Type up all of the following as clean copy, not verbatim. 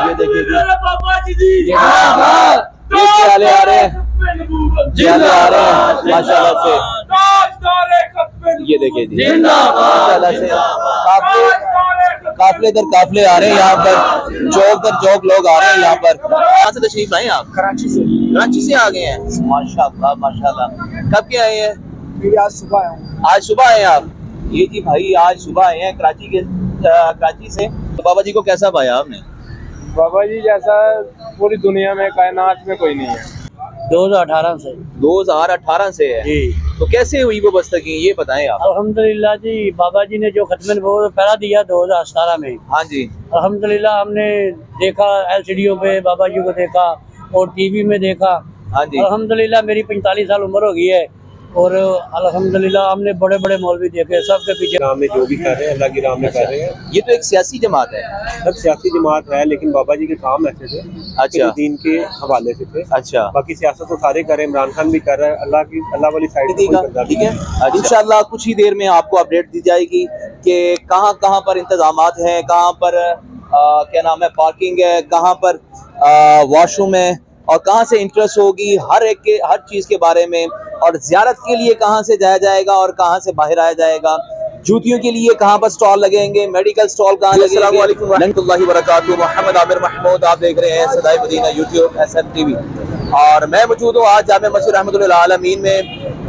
ये देखिए ये प्याले आ रहे हैं, प्याले आ रहे हैं माशाल्लाह से। ये देखिए जी माशाल्लाह से काफले दर काफले आ रहे हैं यहाँ पर, चौक दर चौक लोग आ रहे हैं यहाँ पर। कहाँ से तशरीफ लाए आप? कराची से। कराची से आ गए हैं, माशाल्लाह माशाल्लाह। कब के आए हैं? आज सुबह आया हूँ। आज सुबह आए हैं आप? ये जी भाई आज सुबह आए हैं कराची से। तो बाबा जी को कैसा पाया आपने? बाबा जी जैसा पूरी दुनिया में कायनात में कोई नहीं है। 2018 से। 2018 से है जी। तो कैसे हुई वो बस्तगी, ये बताएं आप। अल्हम्दुलिल्लाह जी, बाबा जी ने जो खत्म नबूवत पहला दिया 2017 में। हाँ जी। अल्हम्दुलिल्लाह हमने देखा, एलसीडीओ पे बाबा जी को देखा और टीवी में देखा। हाँ जी। अल्हम्दुलिल्लाह मेरी 45 साल उम्र हो गई है और अल्हम्दुलिल्लाह हमने बड़े बड़े मौलवी देखे, सबके पीछे राम में जो भी कर रहे हैं अल्लाह की राम में कर रहे हैं। ये तो एक सियासी जमात है। सब सियासी जमात है, लेकिन बाबा जी के काम ऐसे थे अच्छा। दीन के हवाले से थे। अच्छा। बाकी सियासत तो सारे कर रहे हैं, इमरान खान भी कर रहा है, अल्लाह वाली साइड ठीक है। इंशाल्लाह कुछ ही देर में आपको अपडेट दी जाएगी कि कहाँ कहाँ पर इंतजामात हैं, कहाँ पर क्या नाम है पार्किंग है, कहाँ पर वॉशरूम है और कहाँ से इंटरेस्ट होगी, हर चीज़ के बारे में। और ज़ियारत के लिए कहाँ से जाया जाएगा और कहाँ से बाहर आया जाएगा, जूतियों के लिए कहाँ पर स्टॉल लगेंगे, मेडिकल स्टॉल कहाँ लगेंगे। अस्सलामु अलैकुम रहमतुल्लाहि व बरकातुहू। मोहम्मद आमिर महमूद, आप देख रहे हैं सदाए मदीना यूट्यूब SN TV और मैं मौजूद हूँ आज जामे मस्जिद रहमतुल्लाह आलमीन में।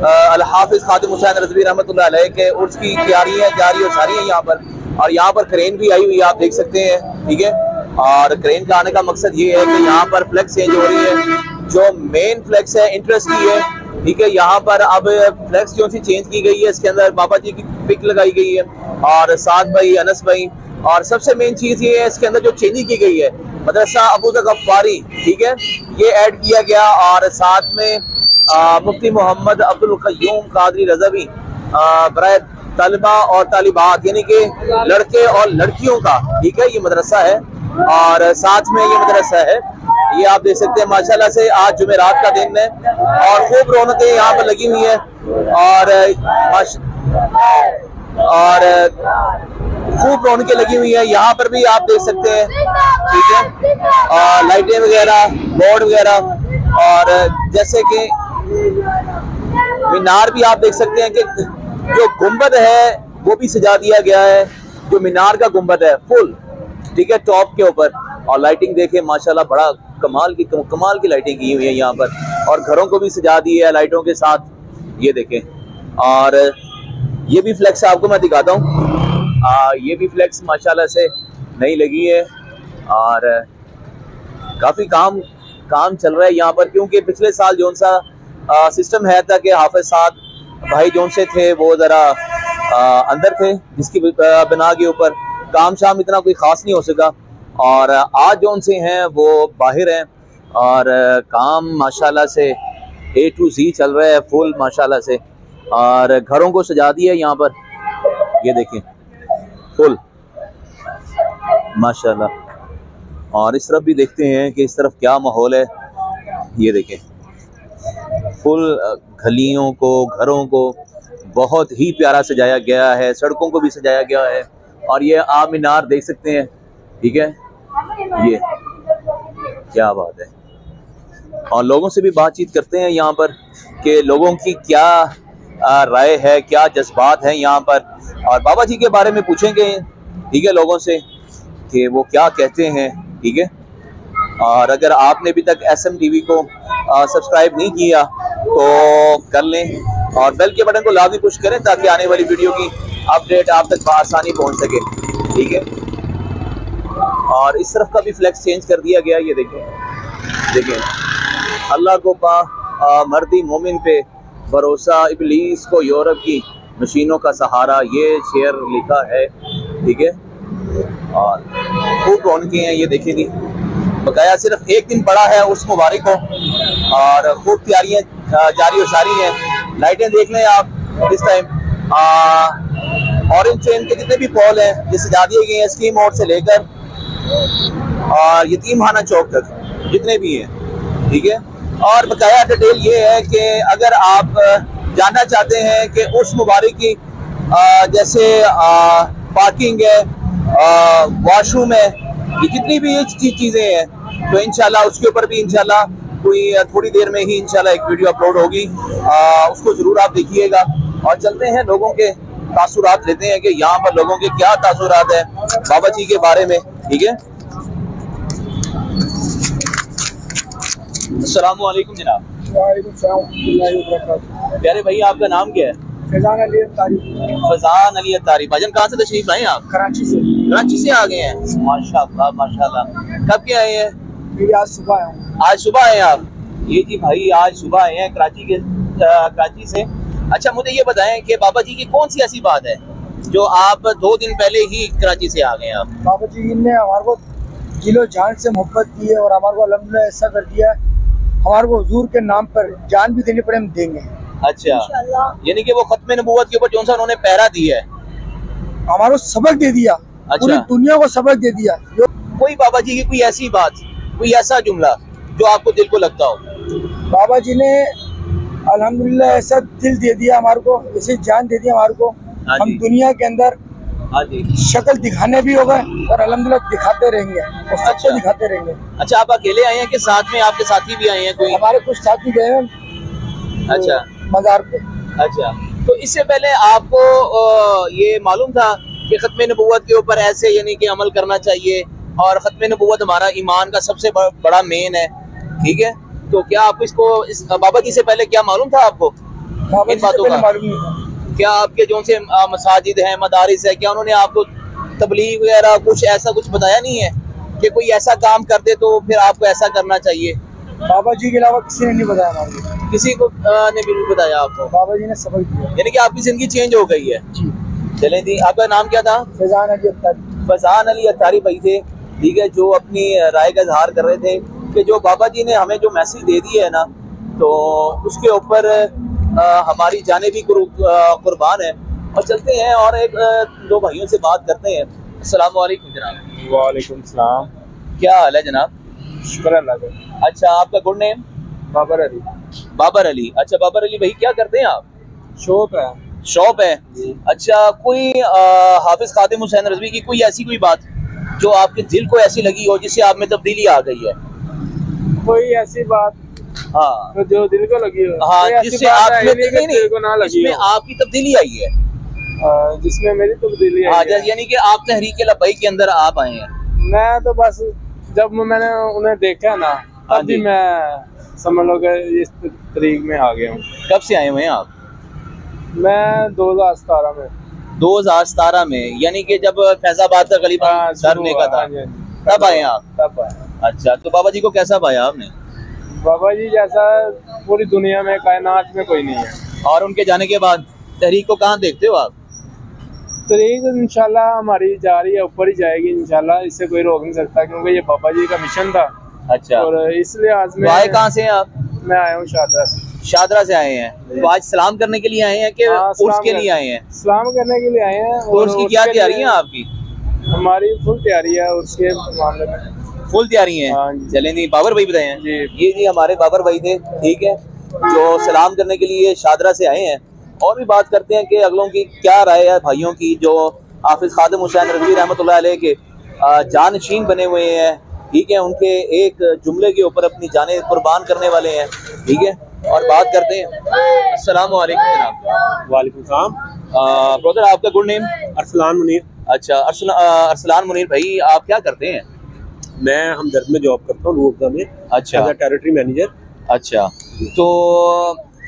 अल हाफिज खादिम हुसैन रज़वी रहमतुल्लाह अलैह के उर्स की तैयारियाँ जारी और सारी हैं यहाँ पर। और यहाँ पर क्रेन भी आई हुई है, आप देख सकते हैं। ठीक है। और क्रेन का आने का मकसद ये है कि यहाँ पर फ्लैक्स चेंज हो रही है, जो मेन फ्लैक्स है इंटरेस्ट की है। ठीक है। यहाँ पर अब फ्लैक्स जो सी चेंज की गई है, इसके अंदर बाबा जी की पिक लगाई गई है और साथ भाई अनस भाई। और सबसे मेन चीज़ ये है इसके अंदर जो चेंजिंग की गई है, मदरसा अबू ज़र गफ्फारी, ठीक है, ये ऐड किया गया। और साथ में मुफ्ती मोहम्मद अब्दुल क़य्यूम क़ादरी रज़वी बराए तलबा और तालिबात यानी कि लड़के और लड़कियों का, ठीक है, ये मदरसा है। और साथ में ये मदरसा है, ये आप देख सकते हैं माशाल्लाह से। आज जुमेरात का दिन है और खूब रौनकें यहाँ पर लगी हुई हैं और खूब रौनकें लगी हुई है। यहाँ पर भी आप देख सकते हैं, ठीक है, और लाइटें वगैरह, बोर्ड वगैरह। और जैसे कि मीनार भी आप देख सकते हैं कि जो गुंबद है वो भी सजा दिया गया है, जो मीनार का गुंबद है फुल, ठीक है, टॉप के ऊपर। और लाइटिंग देखें माशाल्लाह, बड़ा कमाल की लाइटिंग की हुई है यहाँ पर। और घरों को भी सजा दी है लाइटों के साथ, ये देखें। और ये भी फ्लैक्स आपको मैं दिखाता हूँ, ये भी फ्लैक्स माशाल्लाह से नई लगी है। और काफ़ी काम चल रहा है यहाँ पर, क्योंकि पिछले साल जो सा सिस्टम है था कि हाफिज साहब भाई जोन से थे वो ज़रा अंदर थे, जिसकी बिना के ऊपर काम शाम इतना कोई ख़ास नहीं हो सका। और आज जो उनसे हैं वो बाहर हैं और काम माशाल्लाह से A to Z चल रहा है फुल माशाल्लाह से। और घरों को सजा दिया है यहाँ पर, ये देखें फुल माशाल्लाह। और इस तरफ भी देखते हैं कि इस तरफ क्या माहौल है, ये देखें फुल गलियों को, घरों को बहुत ही प्यारा सजाया गया है, सड़कों को भी सजाया गया है। और ये आप मीनार देख सकते हैं, ठीक है, ये क्या बात है। और लोगों से भी बातचीत करते हैं यहाँ पर कि लोगों की क्या राय है, क्या जज्बात हैं यहाँ पर। और बाबा जी के बारे में पूछेंगे, ठीक है, लोगों से कि वो क्या कहते हैं, ठीक है। और अगर आपने अभी तक SM TV को सब्सक्राइब नहीं किया तो कर लें और बेल के बटन को लाजमी पुश करें ताकि आने वाली वीडियो की अपडेट आप तक आसानी पहुंच सके, ठीक है। और इस तरफ का भी फ्लैक्स चेंज कर दिया गया, ये देखें अल्लाह को पा मर्दी मोमिन पे भरोसा, इब्लीस को यूरोप की मशीनों का सहारा, ये शेर लिखा है, ठीक है। और खूब रौनकें हैं, ये देखें जी, बकाया सिर्फ एक दिन पड़ा है उस मुबारक को और खूब तैयारियाँ जारी और सारी हैं। लाइटें देख लें आप इस टाइम, ऑरेंज ट्रेन के जितने भी पोल हैं ये सजा दिए गए हैं, स्कीम मोड से लेकर और यतीमखाना चौक तक जितने भी हैं, ठीक है। और बकाया डिटेल ये है कि अगर आप जानना चाहते हैं कि उस मुबारक की जैसे पार्किंग है, वॉशरूम है, ये जितनी भी ये चीजें हैं, तो इंशाल्लाह उसके ऊपर भी इंशाल्लाह कोई थोड़ी देर में ही इंशाल्लाह एक वीडियो अपलोड होगी, उसको जरूर आप देखिएगा। और चलते हैं लोगों के तासुरात लेते हैं कि यहाँ पर लोगों के क्या तासुरात है बाबा जी के बारे में। ठीक है, अस्सलाम वालेकुम जनाब। प्यारे भाई, आपका नाम क्या है? फैजान अली अत्तारी। फैजान अली अत्तारी। भाईजान कहाँ से तशरीफ लाए आप? कराची से। कराची से आ गए हैं, माशाल्लाह माशाल्लाह। कब के आए हैं? मेरी आज सुबह आया हूँ। आज सुबह आए हैं आप? ये जी भाई आज सुबह आए हैं कराची से। अच्छा, मुझे ये बताएं कि बाबा जी की कौन सी ऐसी बात है जो आप 2 दिन पहले ही कराची से आ गए हैं आप? बाबा जी ने हमारे को दिलो जान से मोहब्बत की है और हमारे को अल्हम्दुलिल्लाह ऐसा कर दिया है, हमारे को हुजूर के नाम पर जान भी देनी पड़े हम देंगे। अच्छा, यानी कि वो खत्म नबूवत के ऊपर जो सा उन्होंने पहरा दिया है, हमारे को सबक दे दिया। अच्छा। पूरी दुनिया को सबक दे दिया। कोई बाबा जी की कोई ऐसी बात, कोई ऐसा जुमला जो आपको दिल को लगता हो? बाबा जी ने अल्हम्दुलिल्लाह ऐसा दिल दे दिया हमारे को, ऐसी जान दे दी हमारे को। हाँ हम जी। दुनिया के अंदर हाँ जी। शक्ल दिखाने भी हो गए और अल्हम्दुलिल्लाह दिखाते रहेंगे और सबको अच्छा। दिखाते रहेंगे। अच्छा, आप अकेले आए हैं कि साथ में आपके साथी भी आए हैं कोई? हमारे कुछ साथी गए हैं अच्छा मज़ार पे। अच्छा, तो इससे पहले आपको ये मालूम था कि खत्म नबूवत के ऊपर ऐसे यानी कि अमल करना चाहिए और खत्म नबूवत हमारा ईमान का सबसे बड़ा मेन है, ठीक है? तो क्या आपको इस बाबा जी से पहले क्या मालूम था आपको बाबा इन जी से बातों पहले का? मालूम नहीं था। क्या आपके जो से मसाजिद हैं, मदारिस है, क्या उन्होंने आपको तबलीग वगैरह कुछ ऐसा कुछ बताया नहीं है कि कोई ऐसा काम कर दे तो फिर आपको ऐसा करना चाहिए? बाबा जी के अलावा किसी ने नहीं बताया हमारे को। किसी को ने भी नहीं बताया आपको? बाबा जी ने सबक दिया। यानी कि आपकी जिंदगी चेंज हो गई है। जी। चलें जी, आपका नाम क्या था? फैजान अली अत्तारी। फैजान अली अत्तारी भाई थे, ठीक है, जो अपनी राय का इजहार कर रहे थे कि जो बाबा जी ने हमें जो मैसेज दे दिए है ना, तो उसके ऊपर हमारी जाने भी कुर्बान है। और चलते हैं और एक 2 भाइयों से बात करते हैं। अस्सलाम वालेकुम जनाब। वालेकुम सलाम। क्या हाल है जनाब? शुक्र अल्लाह का। अच्छा, आपका गुड नेम? बाबर अली। बाबर अली। अच्छा, बाबर अली भाई क्या करते हैं आप? शौक है। शॉप है। अच्छा, कोई हाफिज खादिम हुसैन रज़वी की कोई ऐसी कोई बात जो आपके दिल को ऐसी लगी हो जिससे आप में तब्दीली आ गई है? कोई ऐसी बात हाँ तो जो दिल को लगी हो। हाँ, कोई ऐसी जिससे बात आप है में नहीं कि दिल को ना लगी जिसमें हो। आपकी तब्दीली आई है। जिसमें मेरी तब्दीली हाँ, आई है। यानी कि आप तहरीक लब्बैक के अंदर आप आए हैं। मैं तो बस जब मैंने उन्हें देखा ना हाँ तब भी जी। मैं समझ लो कि इस तरीक में आ गया हूँ। कब से आए हुए हैं आप? मैं 2017 में 2017 में, यानी कि जब फैजाबाद का गली धरने का था हाँ जी, तब आए हैं आप? तब आए। अच्छा, तो बाबा जी को कैसा पाया आपने? बाबा जी जैसा पूरी दुनिया में कायनात में कोई नहीं है। और उनके जाने के बाद तहरीक को कहाँ देखते हो आप? तरीक इंशाल्लाह हमारी जा रही है, ऊपर ही जाएगी इंशाल्लाह, इससे कोई रोक नहीं सकता क्योंकि ये बाबा जी का मिशन था। अच्छा, और इस लिहाज में आए कहाँ से हैं आप? मैं आया हूँ शादरा से। शादरा से आए हैं। तो आज सलाम करने के लिए आए हैं कि हाँ, उर्स सलाम के कर- लिए आए हैं? सलाम करने के लिए आए हैं। तो उसकी क्या उसके तैयारी है लिए आपकी? हमारी फुल तैयारी है उसके मामले में। फुल तैयारी है। हाँ जी। चलें जी, बाबर भाई बताए हैं। जी। ये जी हमारे बाबर भाई थे, ठीक है, जो सलाम करने के लिए शादरा से आए हैं। और भी बात करते हैं कि अगलों की क्या राय है भाइयों की जो हाफिज खादिम हुसैन रज़वी रहमतुल्लाह अलैह के जानशीन बने हुए हैं, ठीक है, उनके एक जुमले के ऊपर अपनी जानें कुर्बान करने वाले हैं, ठीक है। और बात करते हैं। अस्सलाम वालेकुम जनाब। वालेकुम सलाम। ब्रदर, आपका गुड नेम? अरसलान मुनीर। अच्छा, अरसलान मुनीर भाई, आप क्या करते हैं? मैं हमदर्द में जॉब करता हूँ, रूअफ़ज़ा में, अच्छा एज अ टेरिटरी मैनेजर। अच्छा, तो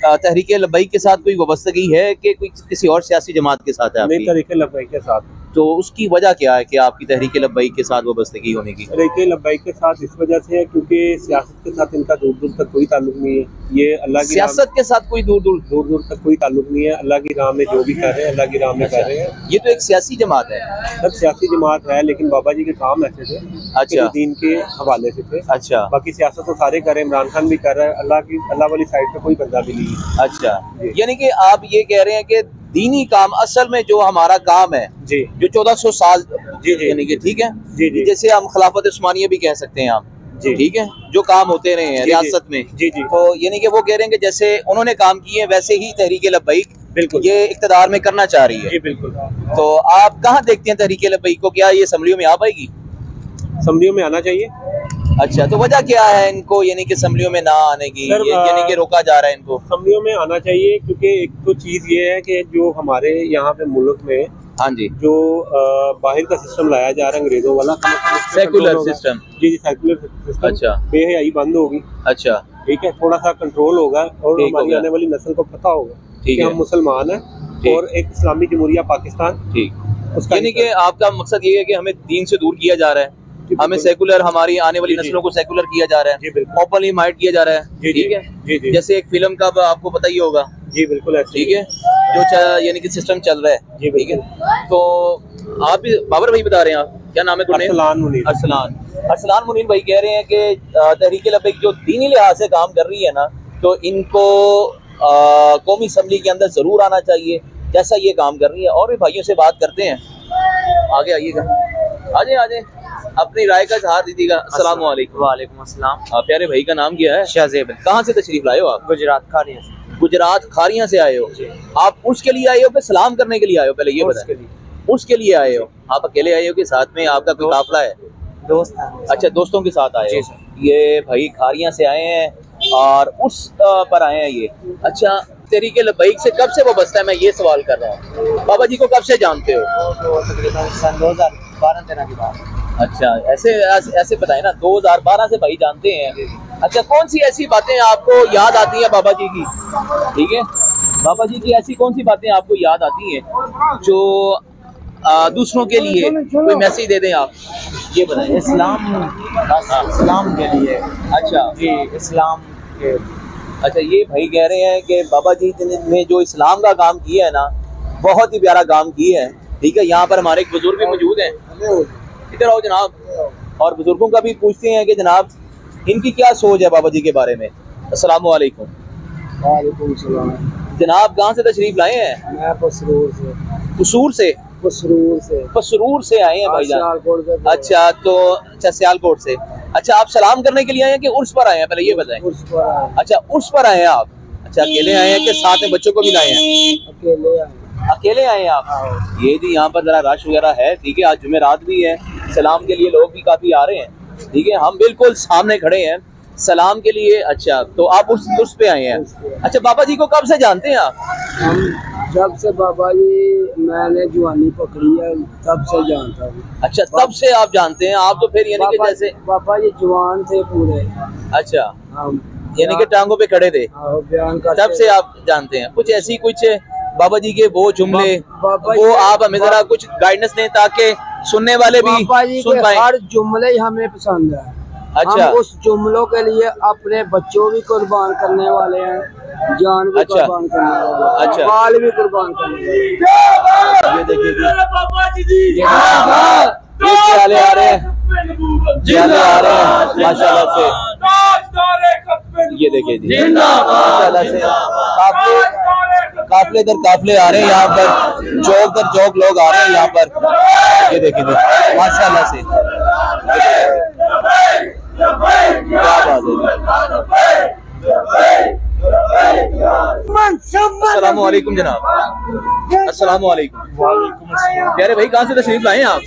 तहरीक लब्बैक के साथ कोई वाबस्तगी है कि कोई किसी और सियासी जमात के साथ है नई आपकी? तहरीक लब्बैक के साथ। तो उसकी वजह क्या है कि आपकी तहरीक लब्बैक के साथ वाबस्तगी होने की? तहरीक लब्बैक के साथ इस वजह से है क्योंकि सियासत के साथ इनका दूर दूर तक कोई ताल्लुक नहीं है। ये अल्लाह की सियासत के साथ कोई दूर दूर? दूर दूर तक कोई ताल्लुक नहीं है। अल्लाह की राह में जो भी कर रहे हैं अल्लाह की राह में कर रहे हैं। ये तो एक सियासी जमात है। सब सियासी जमात है लेकिन बाबा जी के काम ऐसे थे अच्छा। कि जो दीन के हवाले से थे। अच्छा बाकी सियासत तो सारे कर रहे हैं, इमरान खान भी कर रहा है, अल्लाह वाली साइड पे कोई बंदा भी नहीं है। अच्छा, जी। यानी कि आप ये कह रहे हैं कि दीनी काम असल में जो हमारा काम है, जी जो 1400 साल, जी जी यानी कि ठीक है, जी जी जैसे हम खिलाफत उस्मानिया भी कह सकते हैं आप, जी ठीक है, जो काम होते रहे हैं जी, रियासत में, जी जी तो यानी कि वो कह रहे हैं कि जैसे उन्होंने काम किए हैं वैसे ही तहरीक लब्बैक बिल्कुल ये इक़्तिदार में करना चाह रही है। जी बिल्कुल। तो आप कहाँ देखते हैं तहरीक लब्बैक को? क्या ये असम्बलियों में आ पाएगी? असम्बलियों में आना चाहिए। अच्छा, तो वजह क्या है इनको यानी कि असम्बलियों में ना आने की, सर, यानी कि रोका जा रहा है इनको? असम्बलियों में आना चाहिए क्योंकि एक तो चीज़ ये है कि जो हमारे यहाँ पे मुल्क में हाँ जी, जो बाहर का सिस्टम लाया जा रहा है अंग्रेजों वाला, सेकुलर सिस्टम। जी सेकुलर सिस्टम। अच्छा, बेहयाई बंद होगी। अच्छा, ठीक है, थोड़ा सा कंट्रोल होगा और ठीक हमारी होगा। आने वाली नस्ल को पता होगा ठीक कि है। हम मुसलमान हैं ठीक। और एक इस्लामी जमहूरिया पाकिस्तान, ठीक। उसका यानी कि आपका मकसद ये है कि हमें दीन से दूर किया जा रहा है, जी, हमें बिल्कुल। सेकुलर, हमारी आने वाली जी, जी। नस्लों को सेकुलर किया जा रहा जी, है, बिल्कुल। ओपनली माइंड किया जा रहा है। जी, जी। ठीक है, जी, जी। जैसे एक फिल्म का आपको पता ही होगा। जी बिल्कुल ऐसे ठीक है, जो यानी कि सिस्टम चल रहा है। जी, ठीक है, तो आप भी बाबर भाई बता रहे हैं, आप क्या नाम है? अरसलान मुनीर। अरसलान मुनीर भाई कह रहे हैं कि तहरीक लब्बैक जो दीनी लिहाज से काम कर रही है ना, तो इनको कौमी असम्बली के अंदर जरूर आना चाहिए, जैसा ये काम कर रही है। और भी भाइयों से बात करते हैं, आगे आइएगा, आजे अपनी राय का इजहार दीजिएगा। अस्सलाम वालेकुम। वालेकुम अस्सलाम। प्यारे भाई का नाम क्या है? शाहजेब। कहाँ से तशरीफ लाए हो आप? गुजरात खारिया से। गुजरात खारिया से आए हो। आप उसके लिए आए हो कि सलाम करने के लिए आए हो? पहले ये बताएं। उसके लिए आए हो। आप अकेले आए हो कि साथ में आपका कोई काफिला है? दोस्त है। अच्छा, दोस्तों के साथ आए जी हो। ये भाई खारिया से आए हैं और उस पर आए हैं ये। अच्छा, तहरीक लब्बैक से कब से वाबस्ता है, मैं ये सवाल कर रहा हूँ। बाबा जी को कब से जानते हो? तो तकरीबन सन 2012-13 के बाद। अच्छा, ऐसे बताए ना, 2012 से भाई जानते हैं। अच्छा, कौन सी ऐसी बातें आपको याद आती हैं बाबा जी की? ठीक है, बाबा जी की ऐसी कौन सी बातें आपको याद आती हैं जो दूसरों के लिए कोई मैसेज दे दें आप, ये बताएं। इस्लाम के लिए। अच्छा जी, इस्लाम के। अच्छा, ये भाई कह रहे हैं कि बाबा जी ने जो इस्लाम का काम किया है ना, बहुत ही प्यारा काम किया है। ठीक है, यहाँ पर हमारे एक बुजुर्ग भी मौजूद हैं, इधर आओ जनाब। और बुजुर्गों का भी पूछते हैं कि जनाब इनकी क्या सोच है बाबा जी के बारे में। अस्सलाम वालेकुम। वालेकुम सलाम। जनाब कहाँ से तशरीफ लाए हैं? मैं पसरूर से। कसूर से? पसरूर से आए हैं भाईजान। अच्छा, तो अच्छा सियालकोट से। अच्छा, आप सलाम करने के लिए आए हैं कि उर्स पर आए हैं, पहले ये बताएं। अच्छा, उर्स पर आए हैं आप। अच्छा, अकेले आए हैं कि साथ में बच्चों को भी लाए हैं? अकेले आए हैं आप। ये जी यहाँ पर जरा रश वगैरह है। ठीक है, आज जुमेरात भी है, सलाम के लिए लोग भी काफी आ रहे हैं। ठीक है, हम बिल्कुल सामने खड़े हैं सलाम के लिए। अच्छा, तो आप उस पे आए हैं। अच्छा, बाबा जी को कब से जानते हैं आप? हम जब से बाबा जी मैंने जवानी पकड़ी है तब से जानता हूँ। अच्छा, तब से आप जानते हैं। आप तो फिर यानी कि जैसे बाबा जी जवान थे पूरे। अच्छा, हम यानी कि टांगों पे खड़े थे, बयान करते तब से आप जानते हैं। कुछ ऐसी कुछ बाबा जी के वो जुमले, बाबा वो जी- आप हमें जरा कुछ गाइडेंस दें ताकि सुनने वाले भी बाबा जी सुन के पाए। हर जुमले ही हमें पसंद है। अच्छा। हम उस जुमलों के लिए अपने बच्चों भी कुर्बान करने वाले हैं, जान भी अच्छा। कुर्बान करने वाले हैं, अच्छा। बाल भी कुर्बान करने वाले हैं। ये देखिए जी, ये प्याले आ रहे हैं, प्याले आ रहे हैं माशाल्लाह से। ये देखिए जी, माशाल्लाह से काफले दर काफले आ रहे हैं यहाँ पर, चौक दर चौक लोग आ रहे हैं यहाँ पर। ये देखिए जी, माशाल्लाह से क्या बात है। अस्सलाम वालेकुम जनाब। अस्सलाम वालेकुम। प्यारे भाई कहाँ से तशरीफ लाए हैं आप?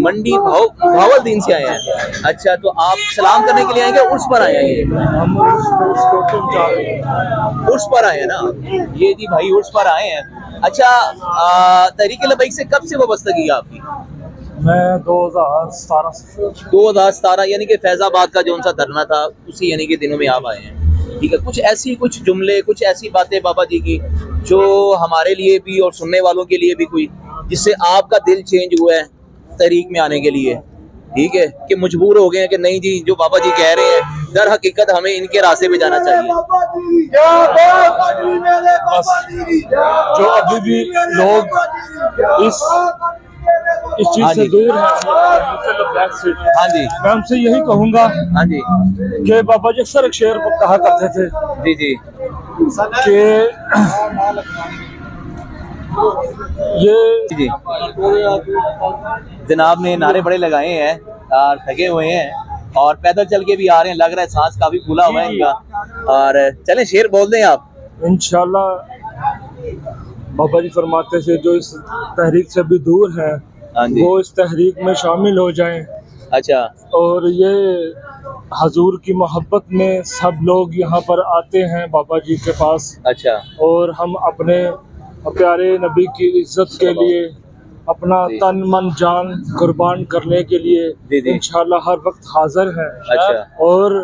मंडी भावलदीन से आए हैं। अच्छा, तो आप सलाम करने के लिए आएंगे, उर्स पर आए हैं? उर्स पर आए हैं ना, ये जी भाई उर्स पर आए हैं। अच्छा, तहरीक लब्बैक से कब से वाबस्ता की आपकी? मैं 2017 2017, यानी कि फैजाबाद का जो उनका धरना था उसी यानी कि दिनों में आप आए हैं। ठीक है, कुछ ऐसी कुछ जुमले, कुछ ऐसी बातें बाबा जी की जो हमारे लिए भी और सुनने वालों के लिए भी कोई, जिससे आपका दिल चेंज हुआ है तहरीक में आने के लिए। ठीक है, कि मजबूर हो गए हैं कि नहीं जी जो बाबा जी कह रहे हैं दर हकीकत हमें इनके रास्ते पे जाना चाहिए। जो अभी भी लोग इस चीज हाँ से जी। दूर है से, हाँ जी, मैं उनसे यही कहूंगा हाँ जी, कि बाबा जी अक्सर एक शेर कहा करते थे जी जी, कि ये जी। जनाब ने नारे बड़े लगाए हैं और थके हुए हैं और पैदल चल के भी आ रहे हैं, लग रहा है सांस काफी फूला हुआ है इनका। और चलें शेर बोल दें आप। इंशाल्लाह बाबा जी फरमाते थे जो इस तहरीक से भी दूर है हाँ जी। वो इस तहरीक में शामिल हो जाएं। अच्छा और ये हजूर की मोहब्बत में सब लोग यहाँ पर आते हैं बाबा जी के पास। अच्छा और हम अपने प्यारे नबी की इज्जत के लिए अपना तन मन जान कुर्बान करने के लिए इंशाल्लाह हर वक्त हाजिर हैं। अच्छा। और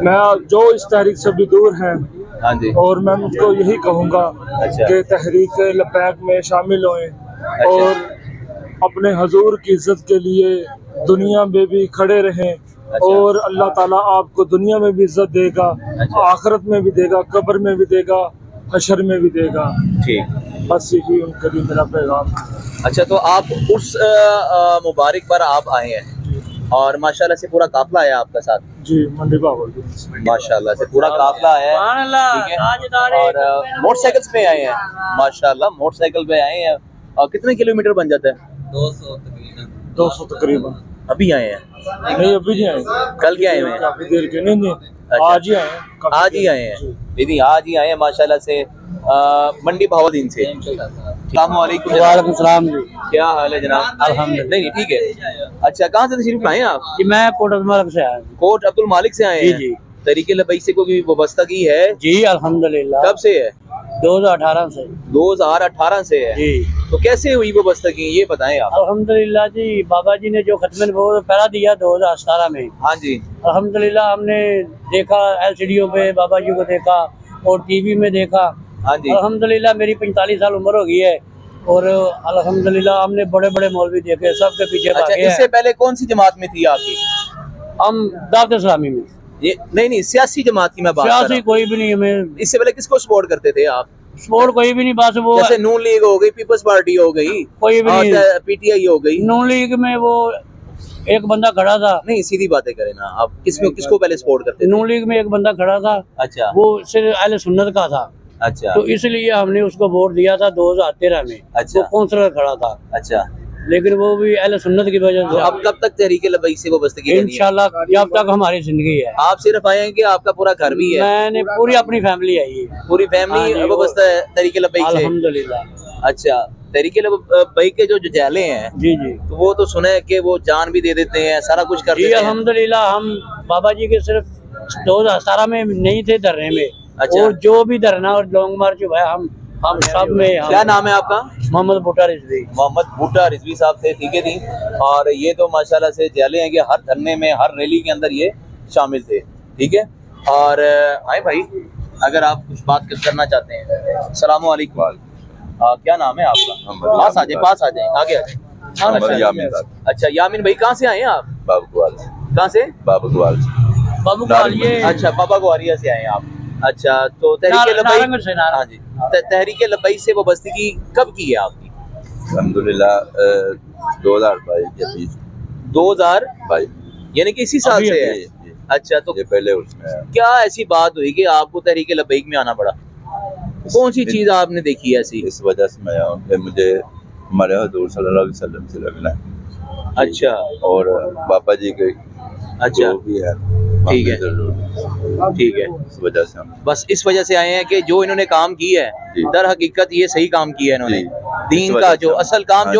मैं जो इस तहरीक से भी दूर हैं, हाँ जी। और मैं उनको यही कहूँगा अच्छा। कि तहरीक लबैक में शामिल होएं। अच्छा। और अपने हजूर की इज्जत के लिए दुनिया में भी खड़े रहें। अच्छा। और अल्लाह ताला आपको दुनिया में भी इज्जत देगा। अच्छा। आखिरत में भी देगा, कब्र में भी देगा, हशर में भी देगा। ठीक। बस यही उनके लिए मेरा पैगाम। अच्छा, तो आप उस मुबारक पर आप आए हैं और माशाल्लाह से पूरा काफिला आया आपका साथ? जी, मंडी बाबा माशाल्लाह से पूरा काफिला आया है, ठीक है। और मोटरसाइकिल पे आए हैं, माशाल्लाह मोटरसाइकिल पे आए हैं। और कितने किलोमीटर बन जाता है? 200 तकरीबन। अभी आए हैं? नहीं, अभी नहीं आए, कल के आए हुए हैं? काफी देर के। नहीं, अच्छा। आज ही आए हैं। आज ही आए हैं दीदी, आज ही आए हैं माशाल्लाह से मंडी भावलदीन से। अस्सलामुअलैकुम। वालेकुम सलाम जी। क्या हाल है जनाब? अल्हम्दुलिल्लाह। नहीं ठीक है। अच्छा, कहाँ से तशरीफ लाए हैं आप? जी मैं कोट अब्दुल मालिक से आया हूँ। कोट अब्दुल मालिक से आए जी हैं? जी। तरीके लबैक से कोई वाबस्ता की है? जी अल्हम्दुलिल्लाह। कब से है? 2018 से। 2018 से है? जी। तो कैसे हुई वाबस्ता की, ये बताएं आप। अल्हम्दुलिल्लाह जी, बाबा जी ने जो खत्म नबूवत पहला दिया 2017 में। हाँ जी। अल्हम्दुलिल्लाह हमने देखा, एलसीडीओ पे बाबा जी को देखा और टीवी में देखा। हाँ जी। अल्हम्दुलिल्लाह मेरी 45 साल उम्र हो गई है और अल्हम्दुलिल्लाह हमने बड़े बड़े मौलवी देखे, सबके पीछे अच्छा, भागे इससे हैं। पहले कौन सी जमात में थी आपकी? हम दावत इस्लामी में। ये नहीं, सियासी जमात की मैं बात कर रहा सियासी हूँ। कोई भी नहीं, हमें इससे पहले किसको सपोर्ट करते थे आप? स्पोर्ट कोई भी नहीं, बस वो जैसे नून लीग हो गई, पीपल्स पार्टी हो गई, कोई भी नहीं। पीटीआई हो गई। नून लीग में वो एक बंदा खड़ा था। नहीं, सीधी बातें करें ना आप, किसको पहले सपोर्ट करते थे? नून लीग में एक बंदा खड़ा था। अच्छा। वो सिर्फ अहले सुन्नत का था। अच्छा। तो इसलिए हमने उसको वोट दिया था 2013 में। अच्छा। वो काउंसलर खड़ा था। अच्छा। लेकिन वो भी अहले सुन्नत की वजह तो से। अब कब तक तहरीके लबैक से वाबस्तगी करनी है? इंशाल्लाह जब तक हमारी जिंदगी है। आप सिर्फ आए हैं कि आपका पूरा घर भी है? मैंने पूरी अपनी फैमिली आई है। पूरी हाँ फैमिली जी, वाबस्ता है तहरीके लबैक से? अल्हम्दुलिल्लाह। अच्छा, तहरीके लबैक के जो जैले हैं, जी जी, तो वो तो सुना है कि वो जान भी दे देते हैं, सारा कुछ कर जी देते हैं। अल्हम्दुलिल्लाह। हम बाबा जी के सिर्फ 2017 में नहीं थे धरने में। अच्छा। और जो भी धरना और लॉन्ग मार्च हुआ है, हम सब में। क्या नाम है आपका? मोहम्मद भुट्टा रिजवी। मोहम्मद भुट्टा रिजवी साहब थे, ठीक है जी। और ये तो माशाल्लाह से जैले हैं कि हर धरने में, हर रैली के अंदर ये शामिल थे, ठीक है। और आए भाई, अगर आप कुछ बात करना चाहते हैं। अस्सलाम वालेकुम। क्या नाम है आपका? पास आ जाए, आगे आ जाए। यामीन। अच्छा, यामीन भाई कहाँ से आए हैं आप? बाबूवाल। कहाँ से? बाबूवाल। बाबू का ये। अच्छा, बाबा ग्वारिया से आए हैं आप। अच्छा, तो तहरीके नारायणगढ़ से। लबैक, हाँ जी, तहरीके लबैक से वाबस्तगी कब की है आपकी? अल्हम्दुलिल्लाह 2022 के बीच। 2022 यानी कि इसी साल से है? अच्छा, तो ये पहले उसमें क्या ऐसी बात हुई कि आपको तहरीके लबैक में आना पड़ा? कौन सी चीज आपने देखी है ऐसी? इस वजह से मैं आया कि मुझे हमारे हजूर सल्लल्लाहु अलैहि वसल्लम से लगना है। अच्छा। और बाबा जी के अच्छा, जो भी है, ठीक है, ठीक है। इस वजह से हम बस इस वजह से आए हैं कि जो इन्होंने काम किया है, जी। दर हकीकत ये सही काम किया है इन्होंने। जी। दीन इस का वजह जो से असल काम हाँ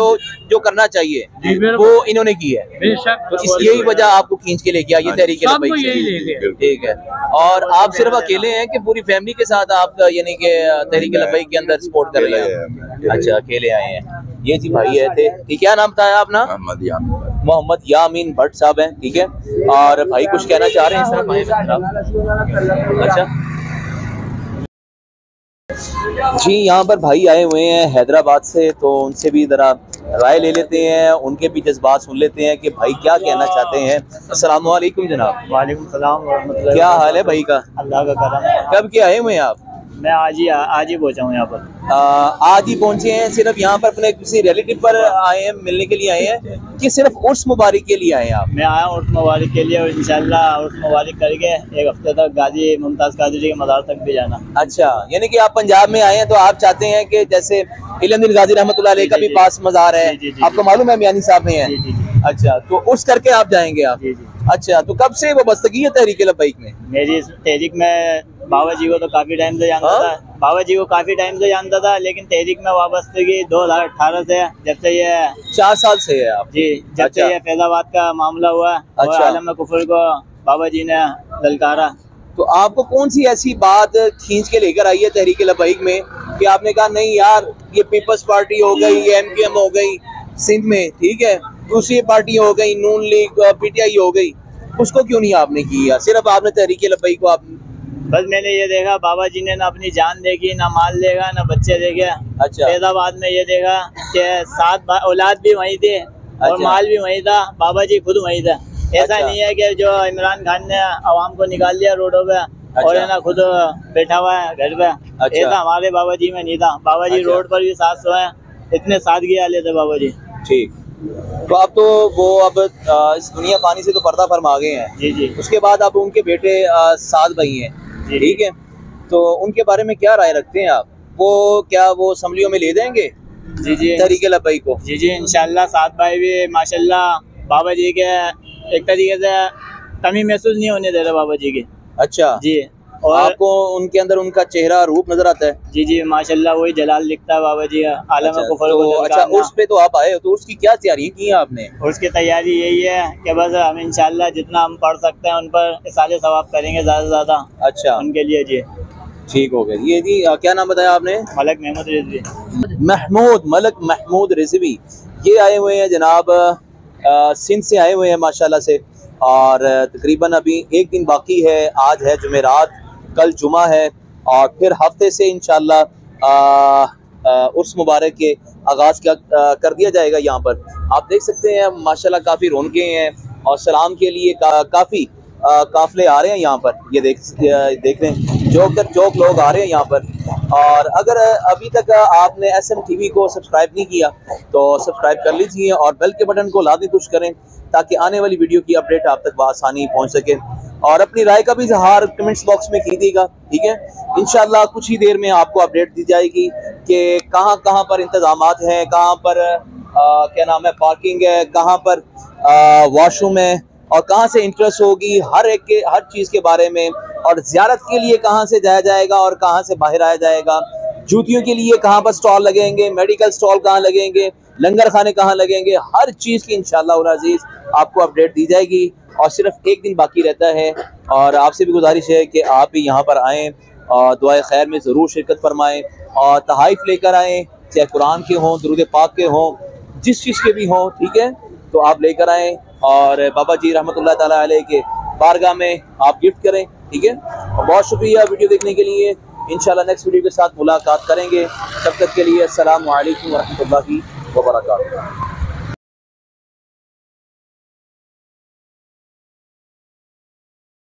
जो करना चाहिए, जी, वो इन्होंने किया है। बेशक। तो इस यही वजह आपको खींच के लेके आई हाँ जी। तहरीके सबको लबैक यही से। लेके आए। ठीक है। और आप सिर्फ अकेले हैं कि पूरी फैमिली के साथ आप यानी कि तहरीके लबैक के अंदर सपोर्ट कर रहे हैं? अच्छा, अकेले आए हैं। ये जी भाई है थे, ये क्या नाम था अपना? मोहम्मद यामीन। मोहम्मद यामीन भट्ट साहब हैं, ठीक है। और भाई कुछ कहना चाह रहे हैं इस तरफ आए हैं? अच्छा जी, यहाँ पर भाई आए हुए हैं हैदराबाद से, तो उनसे भी ज़रा राय ले लेते हैं, उनके भी जज्बात सुन लेते हैं कि भाई क्या कहना चाहते हैं। अस्सलाम वालेकुम जनाब। वालेकुम सलाम व रहमतुल्लाह। क्या हाल है भाई का? अल्लाह का करम। कब के आए हुए हैं आप? मैं आज ही पहुंचा हूँ यहाँ पर। आज ही पहुंचे हैं? सिर्फ यहाँ पर अपने किसी रिलेटिव पर आए हैं, मिलने के लिए आए हैं कि सिर्फ उर्स मुबारक के लिए आए हैं आप? मैं आया हूँ उर्स मुबारक के लिए और इंशाल्लाह उर्स मुबारक करके एक हफ्ते तक गाजी मुमताज़ कादरी के मज़ार तक भी जाना। अच्छा, यानी कि आप पंजाब में आए हैं तो आप चाहते हैं कि जैसे इल्मुद्दीन गाजी रहमतुल्लाह अलैह का भी पास मज़ार है, आपको मालूम है मियानी साहब में है? अच्छा, तो उर्स करके आप जाएंगे आप? अच्छा, तो कब से वाबस्तगी है तहरीके लबैक में? मेरी इस तहरीक में बाबा जी को तो काफी टाइम से जानता था, बाबा जी को काफी टाइम से जानता था, लेकिन तहरीक में वाबस्तगी 2018 से, जब से ये 4 साल से है आप? जी, जब से ये फैजाबाद का मामला हुआ और आलम कुफर को बाबा जी ने ललकारा। तो आपको कौन सी ऐसी बात खींच के लेकर आई है तहरीक लबैक में कि आपने कहा नहीं यार ये पीपल्स पार्टी हो गई, MQM हो गई सिंध में, ठीक है, दूसरी पार्टी हो गई, नून लीग, PTI हो गई, उसको क्यों नहीं आपने किया? सिर्फ आपने तहरीक लबैक को आप बस मैंने ये देखा बाबा जी ने ना अपनी जान देखी, ना माल देखा, ना बच्चे देखे। अच्छा। फैजाबाद में ये देखा कि 7 औलाद भी वहीं थे और माल भी वहीं था, बाबा जी खुद वहीं थे। ऐसा नहीं है कि जो इमरान खान ने आवाम को निकाल लिया रोडों पे और है ना खुद बैठा हुआ है घर पे। ऐसा हमारे बाबा जी में नहीं था। बाबा जी रोड पर भी साथ सोए, इतने सादगी वाले थे बाबा जी। ठीक, तो अब तो वो अब इस दुनिया फानी से तो पर्दा फरमा गए हैं। जी जी। उसके बाद अब उनके बेटे 7 भाई हैं, ठीक है, तो उनके बारे में क्या राय रखते हैं आप? वो क्या वो असम्बलियों में ले देंगे जी जी तहरीक लबैक को? जी जी इंशाल्लाह। 7 भाई भी माशाल्लाह बाबा जी के एक तरीके से कमी महसूस नहीं होने दे रहे बाबा जी की। अच्छा जी। और आपको उनके अंदर उनका चेहरा रूप नजर आता है? जी जी माशाल्लाह वही जलाल दिखता है बाबा जी का। आलम कुफर को अच्छा, उस पे तो आप आए हो, तो उसकी क्या तैयारी की है आपने? उसकी तैयारी यही है कि बस हम इंशाल्लाह जितना हम पढ़ सकते हैं उन पर इसाले सवाब करेंगे ज्यादा से ज्यादा। अच्छा, उनके लिए जी। ठीक हो गया। ये जी क्या नाम बताया आपने? मलक महमूद रिजवी। मलक महमूद रिजवी, ये आए हुए हैं जनाब सिंध से आए हुए हैं माशाल्लाह से, और तकरीबन अभी 1 दिन बाकी है। आज है जुमेरात, कल जुमा है, और फिर हफ्ते से इंशाल्लाह उर्स मुबारक के आगाज़ कर दिया जाएगा। यहाँ पर आप देख सकते हैं माशाल्लाह काफ़ी रौनकें हैं, और सलाम के लिए काफ़ी काफिले आ रहे हैं यहाँ पर। ये देख रहे हैं, चौक लोग आ रहे हैं यहाँ पर। और अगर अभी तक आपने SM TV को सब्सक्राइब नहीं किया तो सब्सक्राइब कर लीजिए, और बेल के बटन को लाजमी पुश करें ताकि आने वाली वीडियो की अपडेट आप तक बआसानी पहुँच सके। और अपनी राय का भी इजहार कमेंट्स बॉक्स में कीजिएगा, ठीक है। इंशाल्लाह कुछ ही देर में आपको अपडेट दी जाएगी कि कहाँ कहाँ पर इंतजामात हैं, कहाँ पर क्या नाम है पार्किंग है, कहाँ पर वॉशरूम है, और कहाँ से इंटरेस्ट होगी हर चीज़ के बारे में, और ज़ियारत के लिए कहाँ से जाया जाएगा और कहाँ से बाहर आया जाएगा, जूतियों के लिए कहाँ पर स्टॉल लगेंगे, मेडिकल स्टॉल कहाँ लगेंगे, लंगर खाने कहाँ लगेंगे, हर चीज़ की इंशाअल्लाह उल अज़ीज़ आपको अपडेट दी जाएगी। और सिर्फ 1 दिन बाकी रहता है, और आपसे भी गुजारिश है कि आप भी यहाँ पर आएँ और दुआए खैर में ज़रूर शिरकत फरमाएँ, और तहाइफ लेकर आएँ, चाहे कुरान के हों, दुरूद पाक के हों, जिस चीज़ के भी हों, ठीक है, तो आप लेकर आएँ और बाबा जी रहमतुल्लाह ताला अलैह के बारगाह में आप गिफ्ट करें, ठीक है। और बहुत शुक्रिया वीडियो देखने के लिए। इंशाल्लाह नेक्स्ट वीडियो के साथ मुलाकात करेंगे। तब तक के लिए अस्सलामु अलैकुम व रहमतुल्लाहि व बरकातुहू।